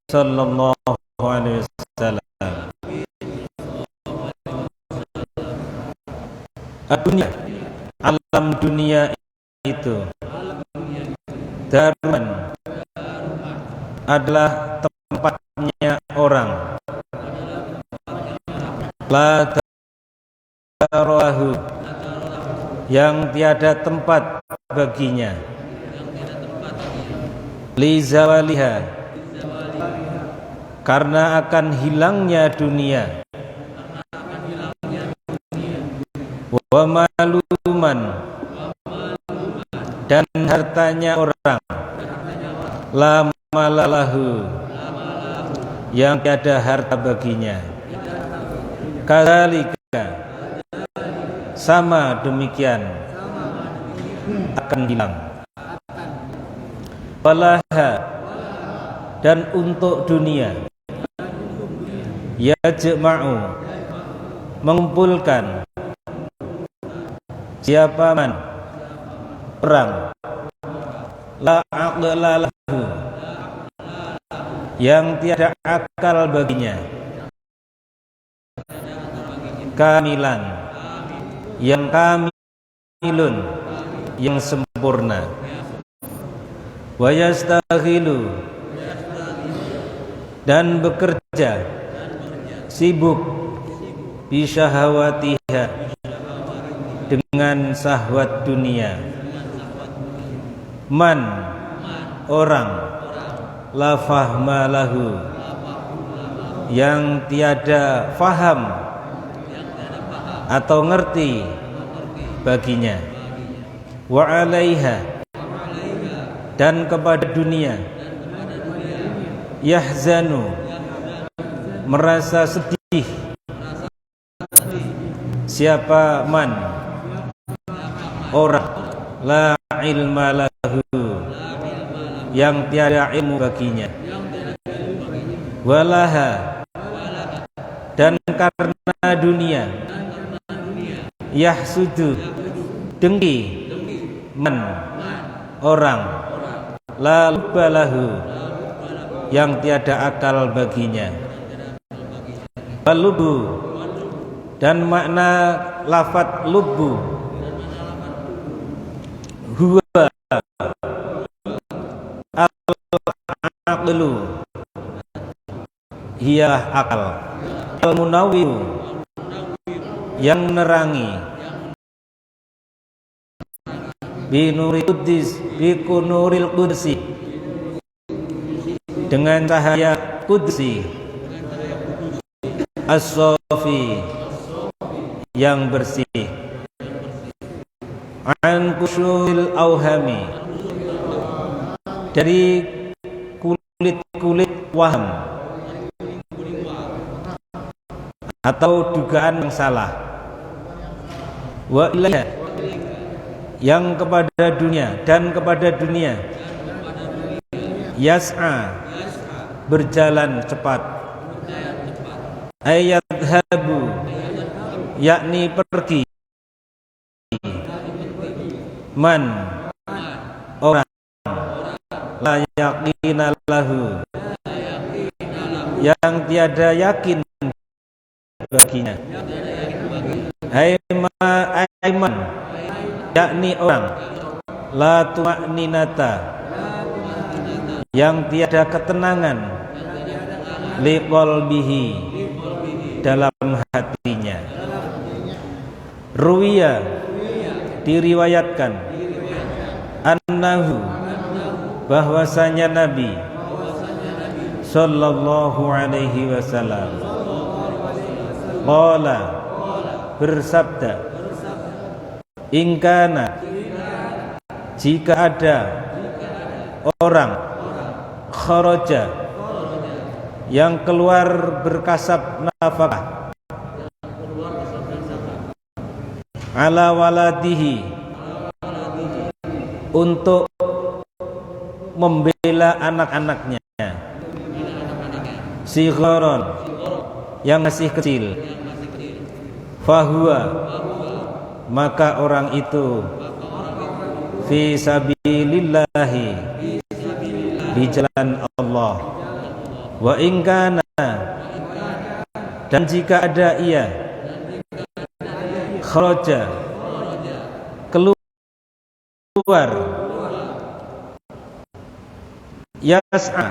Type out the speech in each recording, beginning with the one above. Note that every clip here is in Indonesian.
sallallahu alaihi wasallam. Dunia, alam dunia itu darman adalah tempatnya orang, la tarahu yang tiada tempat baginya, li zawaliha karena akan hilangnya dunia, wa maluman dan hartanya orang, la malalahu yang tiada harta baginya, kadzalika sama demikian akan hilang. Walaha dan untuk dunia, yajma'u mengumpulkan siapa man orang, la aqla lahu yang tiada akal baginya, kamilan yang kamilun yang sempurna, wa yastaghilu dan bekerja sibuk bisyahawatiha dengan syahwat dunia, man orang, la fahma lahu yang tiada faham atau ngerti baginya, wa alaiha dan kepada dunia, yahzanu merasa sedih siapa man orang, la ilma lahu yang tiada ilmu baginya, walaha dan karena dunia, yahsudu dengki man orang, la lubbalahu yang tiada akal baginya, walubu dan makna lafadz lubbu huwa al-aqlu hiya akal, al-munawwiru yang menerangi, binuril qudus bikunuril qudsi dengan cahaya qudsi, as-safi yang bersih, an kusyul auhami dari kulit-kulit waham atau dugaan yang salah, wa ilaiha yang kepada dunia dan kepada dunia, yas'a berjalan cepat, ayadhabu yakni pergi, man orang, la yaqina lahu yang tiada yakin baginya, aiman yakni orang, la tu'ninata yang tiada ketenangan, liqalbihi dalam hatinya, ruwiya diriwayatkan, annahu bahwasanya Nabi sallallahu alaihi wasallam qala bersabda, ingkana jika ada orang kharaja yang keluar berkasab nafkah, ala waladihi untuk membela anak-anaknya, sigharon yang masih kecil, fahuwa maka orang itu fi sabilillahi di jalan Allah, wa in kana, dan jika ada ia, kharaja, keluar, yas'a,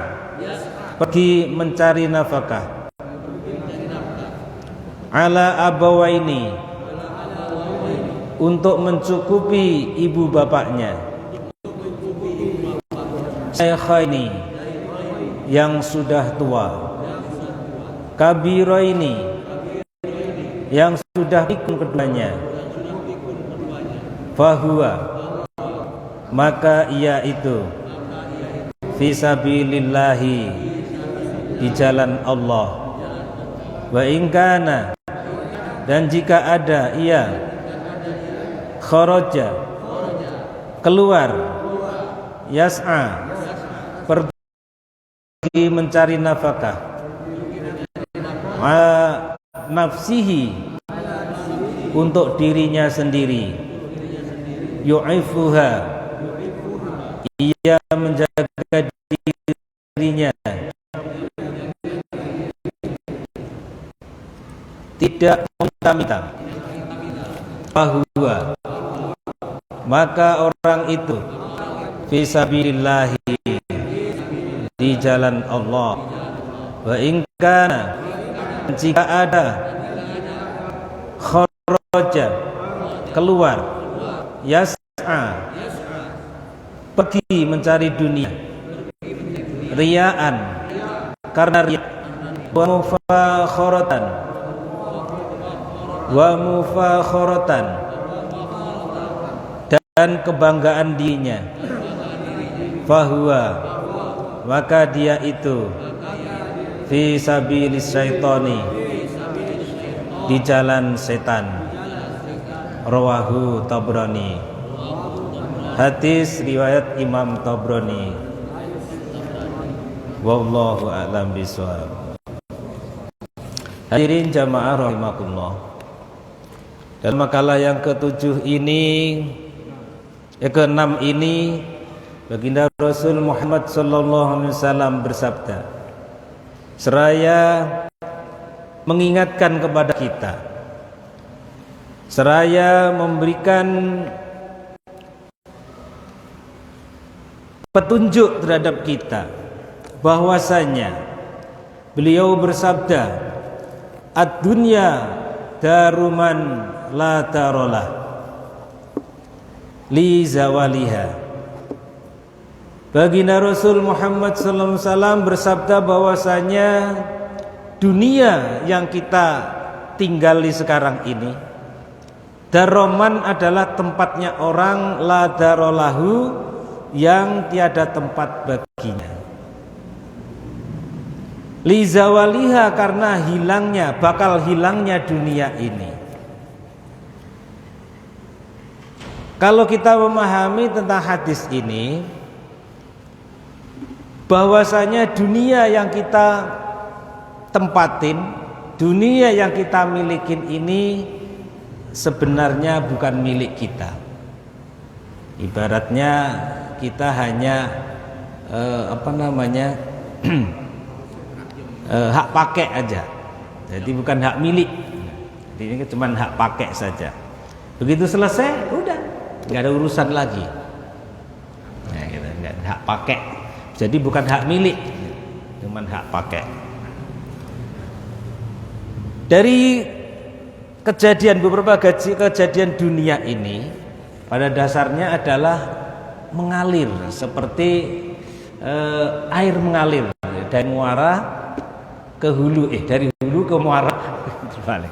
pergi mencari nafkah, ala abawaini, untuk mencukupi ibu bapaknya, syaikhaini, yang sudah tua, kabiraini, yang sudah pikun keduanya, fahuwa, maka ia itu fisabilillahi, di jalan Allah, wa in kana, dan jika ada ia, kharaja, keluar, yas'a, pergi mencari nafkah, nafsihi, untuk dirinya sendiri, yu'ifuha, ia menjaga dirinya, tidak meminta-minta, bahwa maka orang itu fisabilillahi, di jalan Allah, wa in kana, jika ada, kharaja, keluar, yas'a, pergi mencari dunia, riya'an, karena riya, wa mufakhoratan, dan kebanggaan dirinya, fahuwa, maka dia itu fi sabilis syaitani, di jalan setan. Rawahu Tabrani, hadis riwayat Imam Tabrani. Wallahu a'lam bishawab. Hadirin jamaah rahimakumullah, dalam makalah yang ke-7 ini, ke-6 ini, baginda Rasul Muhammad sallallahu alaihi wasallam bersabda, seraya mengingatkan kepada kita, seraya memberikan petunjuk terhadap kita, bahwasanya beliau bersabda, ad-dunya daruman la tarolah li zawaliha. Baginda Rasul Muhammad sallallahu alaihi wasallam bersabda bahwasanya dunia yang kita tinggali sekarang ini, daroman adalah tempatnya orang, la darolahu, yang tiada tempat baginya, li zawaliha, karena hilangnya, bakal hilangnya dunia ini. Kalau kita memahami tentang hadis ini, bahwasanya dunia yang kita tempatin, dunia yang kita milikin ini sebenarnya bukan milik kita. Ibaratnya kita hanya hak pakai aja. Jadi bukan hak milik. Jadi ini cuma hak pakai saja. Begitu selesai, udah, nggak ada urusan lagi. Nah, gitu, nggak hak pakai. Jadi bukan hak milik, cuma hak pakai. Dari kejadian, beberapa kejadian dunia ini pada dasarnya adalah mengalir seperti air mengalir dari muara ke hulu, dari hulu ke muara terbalik.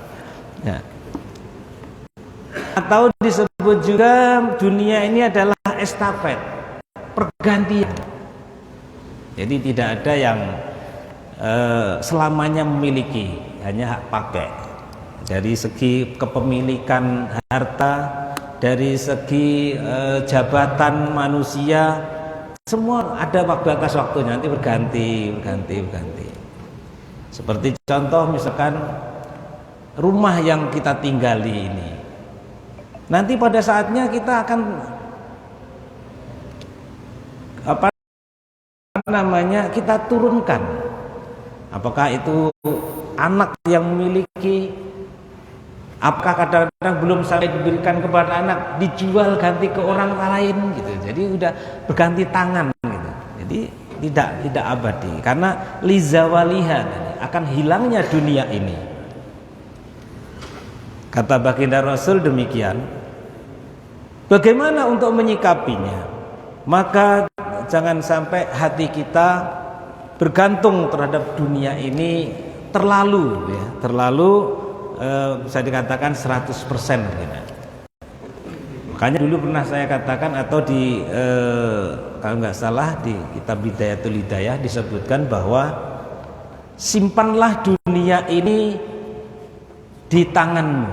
Nah. Atau disebut juga dunia ini adalah estafet, pergantian. Jadi tidak ada yang selamanya memiliki, hanya hak pakai. Dari segi kepemilikan harta, dari segi jabatan manusia, semua ada batas waktunya, nanti berganti. Seperti contoh misalkan rumah yang kita tinggali ini, nanti pada saatnya kita akan kita turunkan Apakah itu anak yang memiliki, apakah kadang-kadang belum sampai diberikan kepada anak, dijual ganti ke orang lain gitu. Jadi udah berganti tangan gitu. Jadi tidak abadi karena lizawaliha, akan hilangnya dunia ini. Kata baginda Rasul demikian. Bagaimana untuk menyikapinya? Maka jangan sampai hati kita bergantung terhadap dunia ini terlalu bisa dikatakan 100% gitu. Makanya dulu pernah saya katakan, atau di kalau nggak salah di kitab Bidayatul Hidayah disebutkan bahwa simpanlah dunia ini di tanganmu,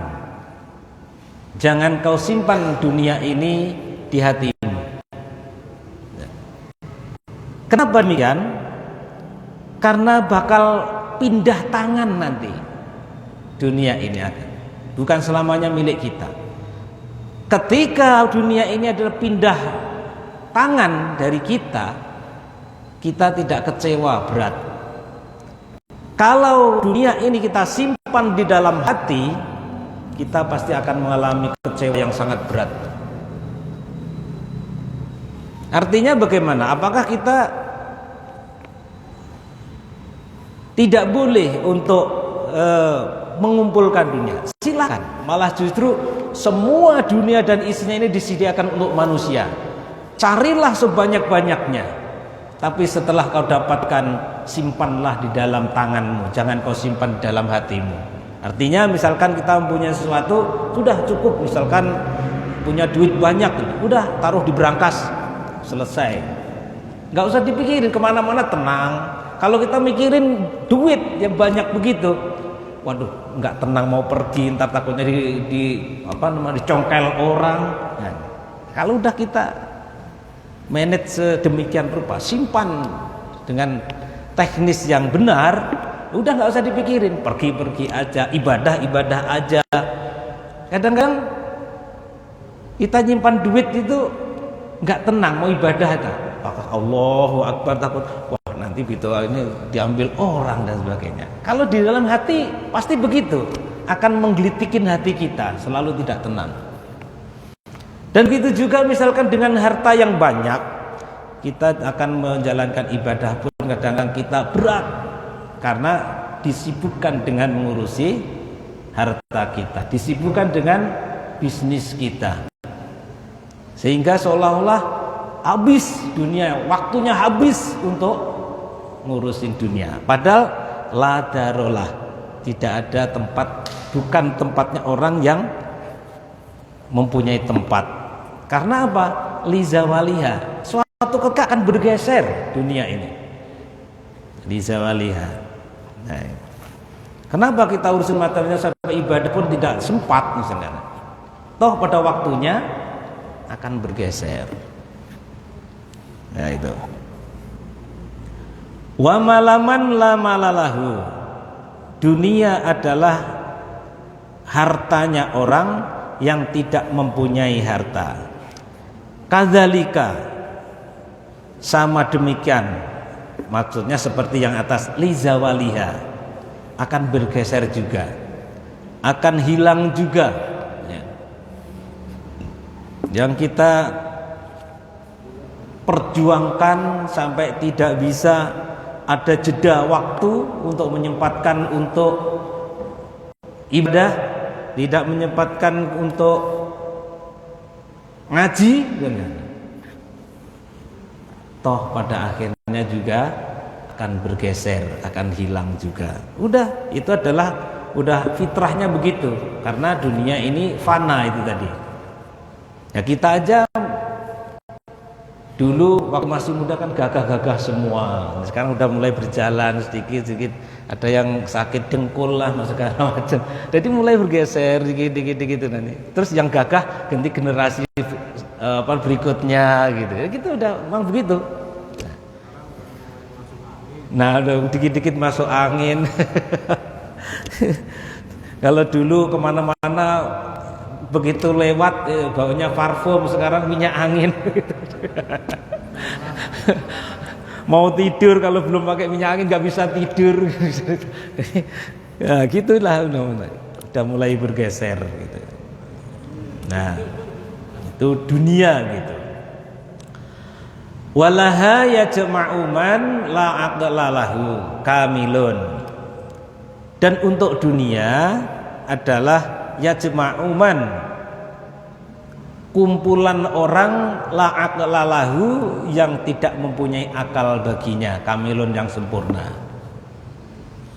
jangan kau simpan dunia ini di hatimu. Kenapa demikian? Karena bakal pindah tangan nanti. Dunia ini akan, bukan selamanya milik kita. Ketika dunia ini adalah pindah tangan dari kita, kita tidak kecewa berat. Kalau dunia ini kita simpan di dalam hati, kita pasti akan mengalami kecewa yang sangat berat. Artinya bagaimana? Apakah kita tidak boleh untuk mengumpulkan dunia? Silakan. Malah justru semua dunia dan isinya ini disediakan untuk manusia. Carilah sebanyak-banyaknya. Tapi setelah kau dapatkan, simpanlah di dalam tanganmu, jangan kau simpan di dalam hatimu. Artinya misalkan kita mempunyai sesuatu, sudah cukup. Misalkan punya duit banyak, udah taruh di brankas, selesai. Nggak usah dipikirin kemana-mana, tenang. Kalau kita mikirin duit yang banyak begitu, waduh, nggak tenang mau pergi, ntar takutnya dicongkel orang. Nah, kalau udah kita manage sedemikian rupa, simpan dengan teknis yang benar, udah nggak usah dipikirin, pergi aja, ibadah aja. Kadang-kadang kita nyimpan duit itu nggak tenang, mau ibadah aja. Allahu Akbar, takut nanti gitu ini diambil orang dan sebagainya. Kalau di dalam hati pasti begitu, akan menggelitikin hati kita, selalu tidak tenang. Dan begitu juga misalkan dengan harta yang banyak, kita akan menjalankan ibadah pun kadang-kadang kita berat karena disibukkan dengan mengurusi harta kita, disibukkan dengan bisnis kita, sehingga seolah-olah habis dunia, waktunya habis untuk ngurusin dunia. Padahal la darolah, tidak ada tempat, bukan tempatnya orang yang mempunyai tempat. Karena apa? Lizawaliha, suatu ketika akan bergeser dunia ini. Lizawaliha. Nah, kenapa kita urusin materinya sampai ibadah pun tidak sempat misalnya? Toh pada waktunya akan bergeser. Nah itu. Wa malaman la malalahu, dunia adalah hartanya orang yang tidak mempunyai harta. Kadzalika, sama demikian, maksudnya seperti yang atas, lizawaliha, akan bergeser juga, akan hilang juga. Yang kita perjuangkan sampai tidak bisa ada jeda waktu untuk menyempatkan untuk ibadah, tidak menyempatkan untuk ngaji, toh pada akhirnya juga akan bergeser, akan hilang juga. Udah, itu adalah udah fitrahnya begitu, karena dunia ini fana itu tadi. Ya kita aja dulu waktu masih muda kan gagah-gagah semua. Sekarang udah mulai berjalan sedikit-sedikit, ada yang sakit dengkul lah segala macam. Jadi mulai bergeser dikit-dikit nanti. Terus yang gagah ganti generasi berikutnya gitu. Gitu udah memang begitu. Nah, udah dikit-dikit masuk angin. Kalau dulu kemana-mana begitu lewat baunya parfum, sekarang minyak angin. Mau tidur kalau belum pakai minyak angin nggak bisa tidur. Ya gitulah udah mulai bergeser gitu. Nah, itu dunia gitu. Walaha yajma'u man la aqla lahu kamilun. Dan untuk dunia adalah yajma'u man, kumpulan orang la aqla lahu, yang tidak mempunyai akal baginya, kamilun yang sempurna.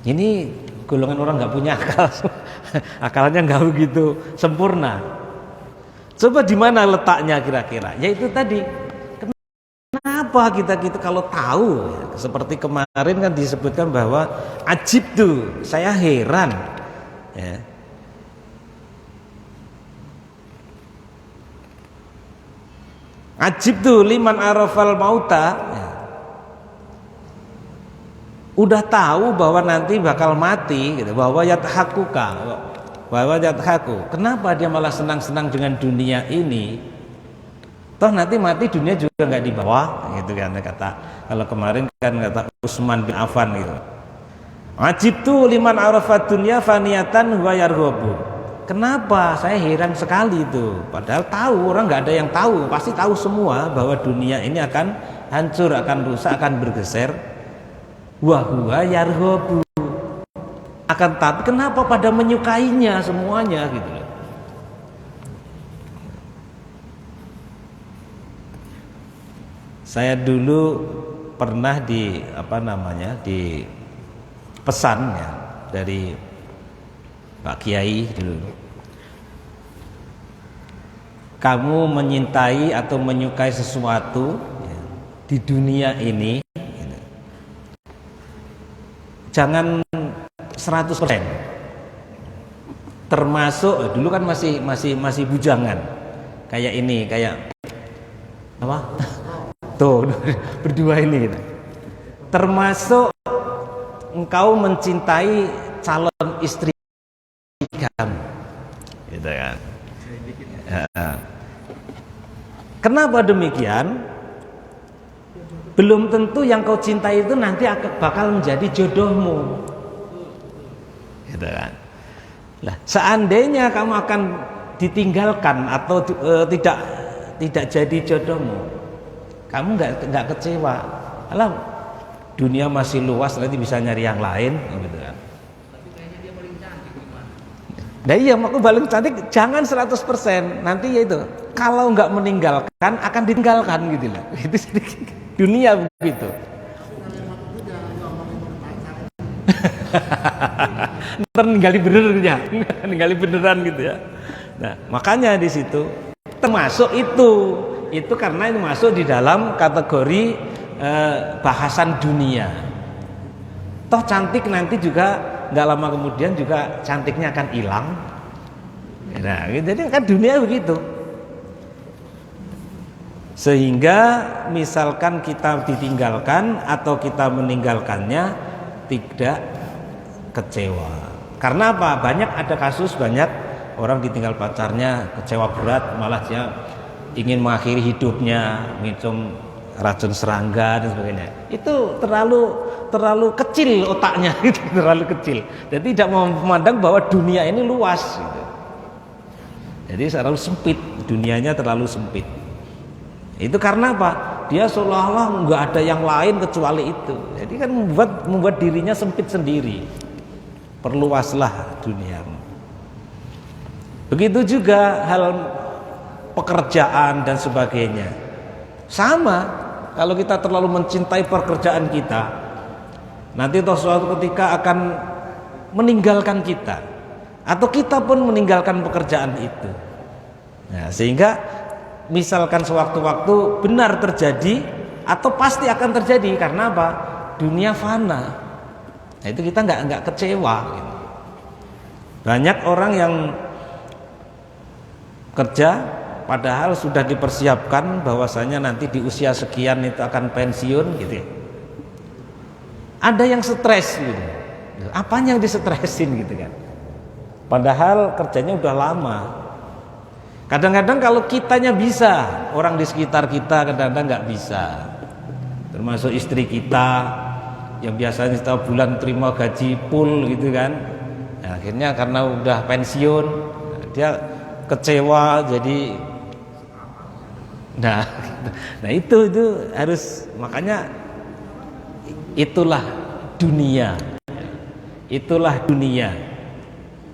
Ini golongan orang nggak punya akal. Akalnya nggak begitu sempurna. Coba di mana letaknya kira-kira? Yaitu tadi, kenapa kita kalau tahu ya, seperti kemarin kan disebutkan bahwa ajib tuh, saya heran ya. Ajib tuh liman arafal mauta ya. Udah tahu bahwa nanti bakal mati gitu, bahwa yathaku. Kenapa dia malah senang-senang dengan dunia ini? Toh nanti mati dunia juga nggak dibawa gitu kan, kata kalau kemarin kan kata Utsman bin Affan gitu. Ajib tuh liman arafat dunya faniyatan wa yarghabu. Kenapa? Saya heran sekali itu. Padahal tahu, orang nggak ada yang tahu, pasti tahu semua bahwa dunia ini akan hancur, akan rusak, akan bergeser. Wa huwa yarghabu. Akan tapi kenapa pada menyukainya semuanya gitu loh. Saya dulu pernah di pesan ya dari Pak Kiai dulu. Kamu menyintai atau menyukai sesuatu ya, di dunia ini gitu, jangan 100%. Termasuk dulu kan masih bujangan. Kayak ini, kayak apa? Tuh, berdua ini gitu. Termasuk engkau mencintai calon istri kamu. Gitu kan. Kenapa demikian? Belum tentu yang kau cintai itu nanti bakal menjadi jodohmu. Gitu kan. Lah, seandainya kamu akan ditinggalkan atau tidak jadi jodohmu, kamu nggak kecewa. Alah, dunia masih luas, nanti bisa nyari yang lain, gitu kan. Tapi kayaknya dia paling cantik gimana? Nah iya, aku paling cantik jangan 100%. Nanti ya itu, kalau nggak meninggalkan akan ditinggalkan gitu lah. Itu dunia begitu. Ntar ninggali bener ya, ninggali beneran gitu ya. Nah makanya di situ termasuk itu karena itu masuk di dalam kategori bahasan dunia. Toh cantik nanti juga nggak lama kemudian juga cantiknya akan hilang. Nah jadi kan dunia begitu. Sehingga misalkan kita ditinggalkan atau kita meninggalkannya tidak kecewa. Karena apa? Ada kasus banyak orang ditinggal pacarnya kecewa berat, malah dia ingin mengakhiri hidupnya, minum racun serangga dan sebagainya. Itu terlalu kecil otaknya, itu terlalu kecil. Jadi tidak memandang bahwa dunia ini luas gitu. Jadi terlalu sempit, dunianya terlalu sempit. Itu karena apa? Dia seolah-olah nggak ada yang lain kecuali itu. Jadi kan membuat dirinya sempit sendiri. Perluaslah duniamu. Begitu juga hal pekerjaan dan sebagainya. Sama, kalau kita terlalu mencintai pekerjaan kita, nanti suatu ketika akan meninggalkan kita, atau kita pun meninggalkan pekerjaan itu. Nah, sehingga misalkan sewaktu-waktu benar terjadi atau pasti akan terjadi, karena apa? Dunia fana. Nah, itu kita nggak kecewa gitu. Banyak orang yang kerja padahal sudah dipersiapkan bahwasanya nanti di usia sekian itu akan pensiun gitu ya. Ada yang stres gitu. Apanya yang distresin gitu kan? Padahal kerjanya udah lama. Kadang-kadang kalau kitanya bisa, orang di sekitar kita kadang-kadang nggak bisa. termasuk istri kita yang biasanya setiap bulan terima gaji full gitu kan. Nah, akhirnya karena udah pensiun dia kecewa jadi nah itu harus, makanya itulah dunia. Itulah dunia.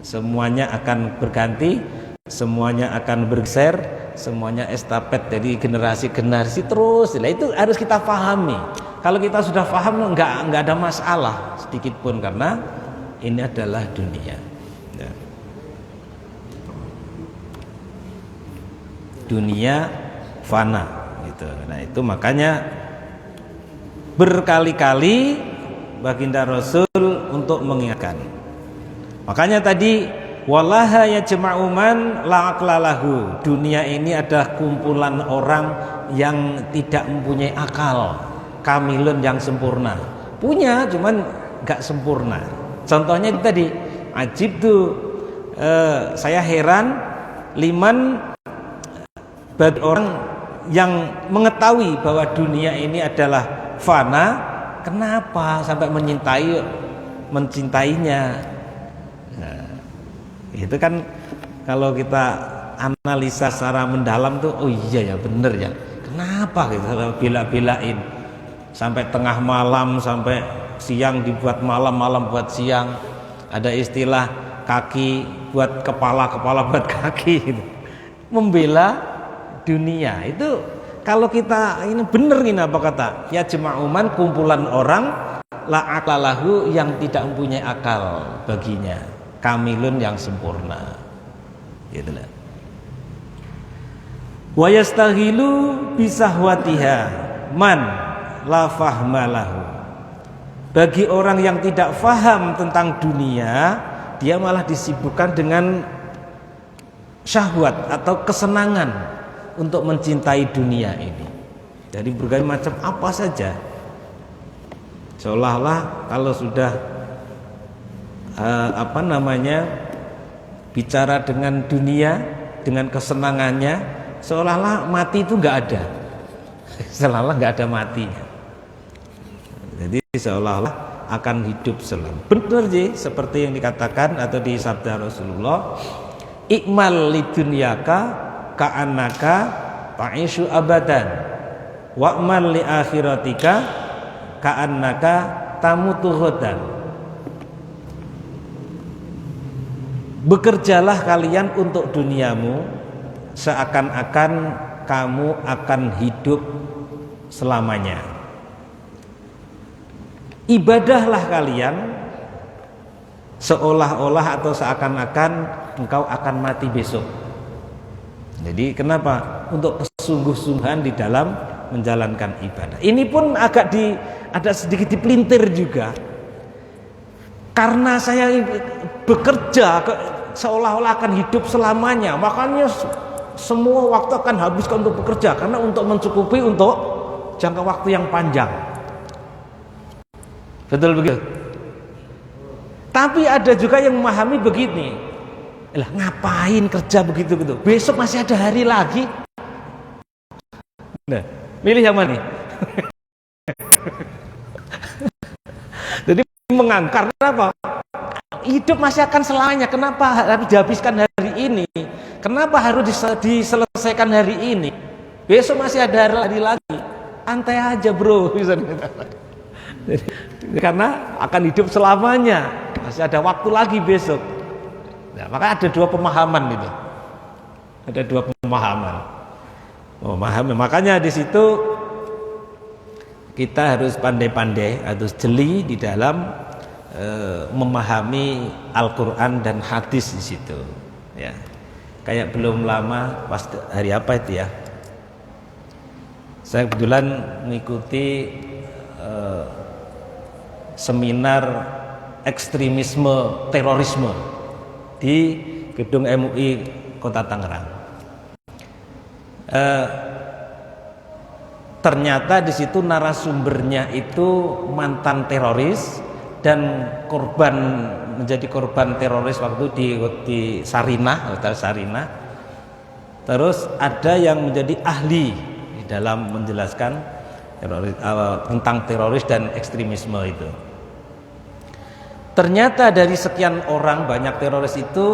Semuanya akan berganti, semuanya akan bergeser, semuanya estafet dari generasi-generasi terus. Nah, itu harus kita pahami. Kalau kita sudah paham nggak ada masalah sedikit pun, karena ini adalah dunia. Ya. Dunia fana gitu. Nah, itu makanya berkali-kali baginda Rasul untuk mengingatkan. Makanya tadi wallaha yajma'u man la aqlalahu. Dunia ini adalah kumpulan orang yang tidak mempunyai akal, kamilun yang sempurna. Punya cuman enggak sempurna. Contohnya itu tadi, ajib tuh saya heran liman bagi orang yang mengetahui bahwa dunia ini adalah fana, kenapa sampai mencintainya. Nah, itu kan kalau kita analisa secara mendalam tuh, oh iya ya bener ya, kenapa gitu bela-belain sampai tengah malam, sampai siang dibuat malam, malam buat siang. Ada istilah kaki buat kepala, kepala buat kaki gitu. Membela dunia itu, kalau kita ini bener ini apa kata ya jema'uman, kumpulan orang la aqlalahu yang tidak mempunyai akal baginya, kamilun yang sempurna gitu lah. Wa yastaghilu bisahwatiha man la fahmalahu. Bagi orang yang tidak faham tentang dunia, dia malah disibukkan dengan syahwat atau kesenangan untuk mencintai dunia ini. Jadi berbagai macam apa saja. Seolah-olah kalau sudah bicara dengan dunia, dengan kesenangannya, seolah-olah mati itu nggak ada. Seolah-olah nggak ada matinya. Jadi seolah-olah akan hidup selamanya. Benar sih, seperti yang dikatakan atau di sabda Rasulullah, ikmal lidunyaka ka'annaka ta'ishu abadan wa'mal li akhiratika ka'annaka tamutu ghadan. Bekerjalah kalian untuk duniamu seakan-akan kamu akan hidup selamanya. Ibadahlah kalian seolah-olah atau seakan-akan engkau akan mati besok. Jadi kenapa? Untuk kesungguh-sungguhan di dalam menjalankan ibadah. Ini pun agak ada sedikit dipelintir juga. Karena saya bekerja seolah-olah akan hidup selamanya, makanya semua waktu akan habiskan untuk bekerja, karena untuk mencukupi untuk jangka waktu yang panjang. Betul begitu? Tapi ada juga yang memahami begini, lah ngapain kerja begitu-gitu, besok masih ada hari lagi. Nah, milih yang mana? Jadi mengangkar, apa? Hidup masih akan selamanya, kenapa harus dihabiskan hari ini? Kenapa harus diselesaikan hari ini? Besok masih ada hari lagi. Santai aja bro. Jadi, karena akan hidup selamanya, masih ada waktu lagi besok. Nah, maka ada dua pemahaman itu. Ada dua pemahaman. Makanya di situ kita harus pandai-pandai, harus jeli di dalam memahami Al-Quran dan hadis di situ. Ya, kayak belum lama pas hari apa itu ya? Saya kebetulan mengikuti seminar ekstremisme terorisme di gedung MUI Kota Tangerang. Ternyata di situ narasumbernya itu mantan teroris dan menjadi korban teroris waktu di Sarinah, Hotel Sarinah. Terus ada yang menjadi ahli di dalam menjelaskan tentang teroris dan ekstremisme itu. Ternyata dari sekian orang, banyak teroris itu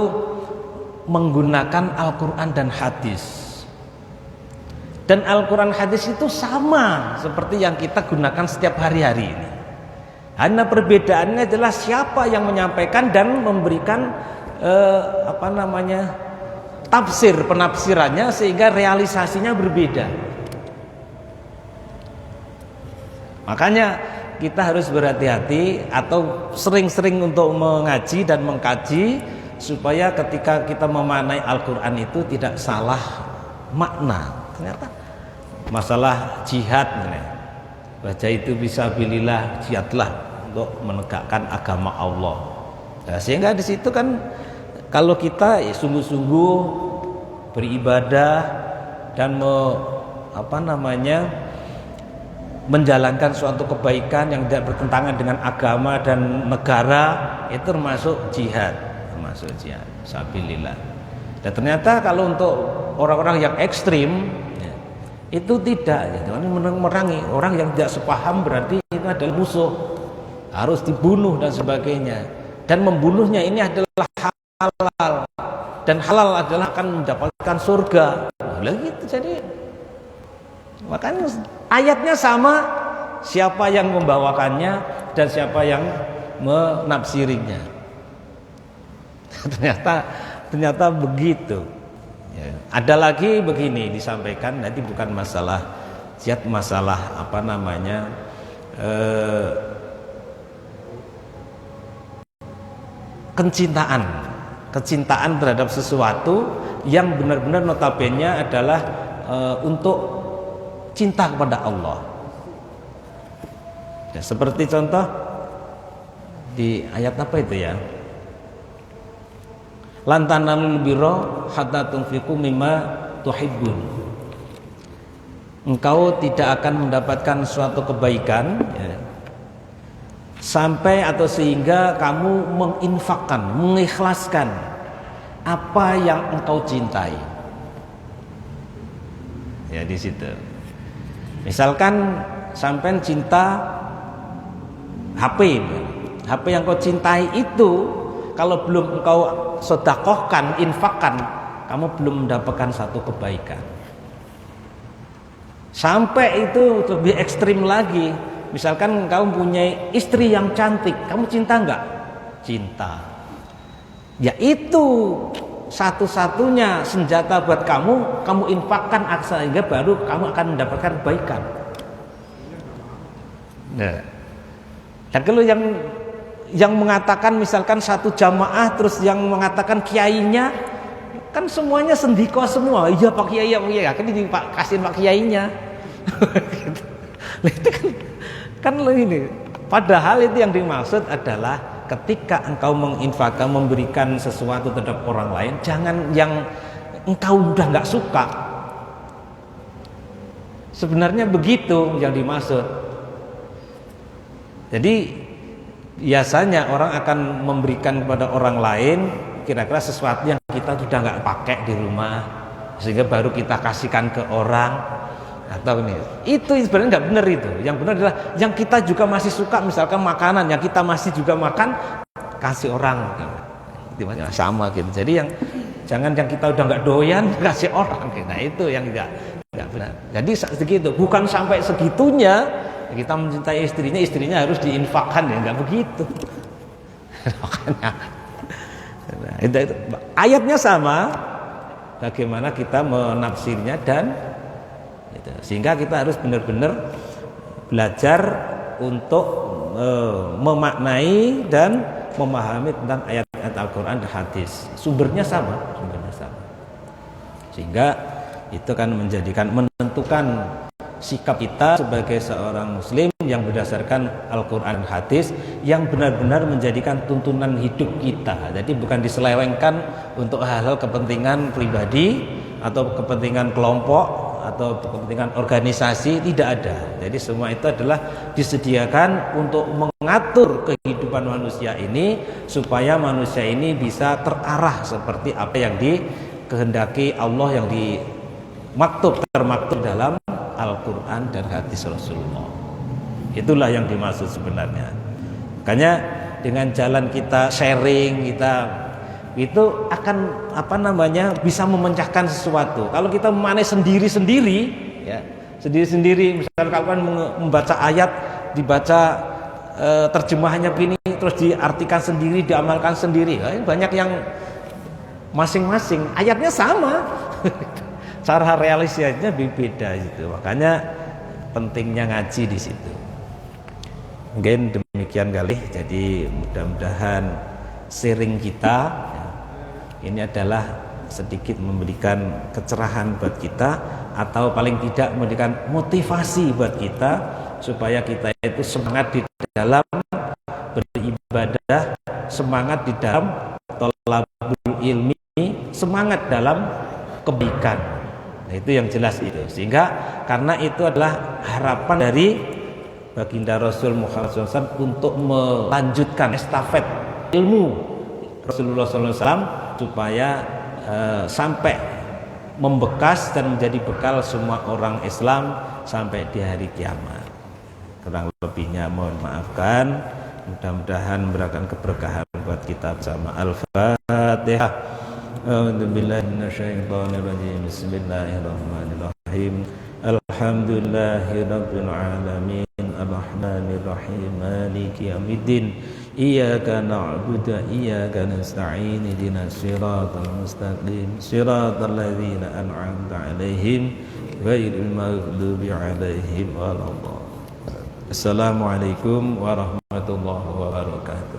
menggunakan Al-Quran dan hadis. Dan Al-Quran hadis itu sama seperti yang kita gunakan setiap hari-hari ini. Hanya perbedaannya adalah siapa yang menyampaikan dan memberikan tafsir, penafsirannya, sehingga realisasinya berbeda. Makanya kita harus berhati-hati atau sering-sering untuk mengaji dan mengkaji, supaya ketika kita memaknai Al-Quran itu tidak salah makna. Ternyata masalah jihad, baca itu fisabilillah, jihadlah untuk menegakkan agama Allah. Nah, sehingga di situ kan kalau kita sungguh-sungguh beribadah dan menjalankan suatu kebaikan yang tidak bertentangan dengan agama dan negara, itu termasuk jihad, fisabilillah. Dan ternyata kalau untuk orang-orang yang ekstrim itu tidak, merangi orang yang tidak sepaham, berarti itu adalah musuh, harus dibunuh dan sebagainya. Dan membunuhnya ini adalah halal, dan halal adalah akan mendapatkan surga. Gitu. Jadi makanya ayatnya sama, siapa yang membawakannya dan siapa yang menafsirinya. Ternyata begitu. Ya. Ada lagi begini disampaikan, nanti bukan masalah jihad, masalah kecintaan terhadap sesuatu yang benar-benar notabene adalah untuk cinta kepada Allah. Ya, seperti contoh di ayat apa itu ya? Lan tanalul birra hatta tunfiqu mimma tuhibbun. Engkau tidak akan mendapatkan suatu kebaikan ya, sampai atau sehingga kamu menginfakkan, mengikhlaskan apa yang engkau cintai. Ya, di situ. Misalkan sampai cinta HP yang kau cintai itu, kalau belum engkau sedekahkan, infakkan, kamu belum mendapatkan satu kebaikan. Sampai itu lebih ekstrim lagi, misalkan kamu punya istri yang cantik, kamu cinta enggak? Cinta. Ya, itu satu-satunya senjata buat kamu infakkan sehingga baru kamu akan mendapatkan kebaikan. Nah, dan kalau yang mengatakan misalkan satu jamaah, terus yang mengatakan kiainya, kan semuanya sendiko semua. Iya Pak Kiai, ya Pak Kiai, kan ini Pak kasihin Pak Kiainya. Gitu. Itu kan ini. Padahal itu yang dimaksud adalah ketika engkau menginfakkan, memberikan sesuatu terhadap orang lain, jangan yang engkau udah nggak suka. Sebenarnya begitu yang dimaksud. Jadi biasanya orang akan memberikan kepada orang lain kira-kira sesuatu yang kita sudah nggak pakai di rumah, sehingga baru kita kasihkan ke orang, atau ini. Itu sebenarnya nggak benar itu. Yang benar adalah yang kita juga masih suka, misalkan makanan yang kita masih juga makan, kasih orang. Itu sama gitu. Jadi jangan yang kita udah nggak doyan kasih orang. Nah itu yang nggak benar. Jadi segitu. Bukan sampai segitunya kita mencintai istrinya harus diinfakkan, ya nggak begitu. Makanya itu, ayatnya sama, bagaimana kita menafsirnya dan itu. Sehingga kita harus benar-benar belajar untuk memaknai dan memahami tentang ayat-ayat Al-Quran dan hadis. Sumbernya sama. Sehingga itu kan menentukan sikap kita sebagai seorang muslim yang berdasarkan Al-Quran dan hadis, yang benar-benar menjadikan tuntunan hidup kita. Jadi bukan diselewengkan untuk hal-hal kepentingan pribadi atau kepentingan kelompok atau kepentingan organisasi, tidak ada. Jadi semua itu adalah disediakan untuk mengatur kehidupan manusia ini supaya manusia ini bisa terarah seperti apa yang dikehendaki Allah, yang termaktub dalam Al-Quran dan hadis Rasulullah. Itulah yang dimaksud sebenarnya. Makanya dengan jalan kita sharing, kita itu akan bisa memecahkan sesuatu. Kalau kita memanis sendiri-sendiri, ya, sendiri-sendiri, misalkan kawan membaca ayat, dibaca terjemahannya begini, terus diartikan sendiri, diamalkan sendiri. Banyak yang masing-masing ayatnya sama, cara realisasinya beda gitu. Makanya pentingnya ngaji di situ. Mungkin demikian kali. Jadi mudah-mudahan sharing kita ini adalah sedikit memberikan kecerahan buat kita, atau paling tidak memberikan motivasi buat kita supaya kita itu semangat di dalam beribadah, semangat di dalam thalabul ilmi, semangat dalam kebaikan. Nah, itu yang jelas itu. Sehingga karena itu adalah harapan dari baginda Rasul Muhammad SAW untuk melanjutkan estafet ilmu Rasulullah SAW supaya sampai membekas dan menjadi bekal semua orang Islam sampai di hari kiamat. Kurang lebihnya mohon maafkan. Mudah-mudahan memberikan keberkahan buat kita bersama. Al-Fatihah. A'udzubillahi minasyaitonirrajim. Bismillahirrahmanirrahim. Alhamdulillahirabbil alamin. Arrahmanirrahim. Maliki yaumiddin. Iyyaka na'budu wa iyyaka nasta'in. Ihdinas siratal mustaqim. Siratal ladzina an'amta 'alaihim ghairil maghdubi 'alaihim waladdallin. Assalamualaikum warahmatullahi wabarakatuh.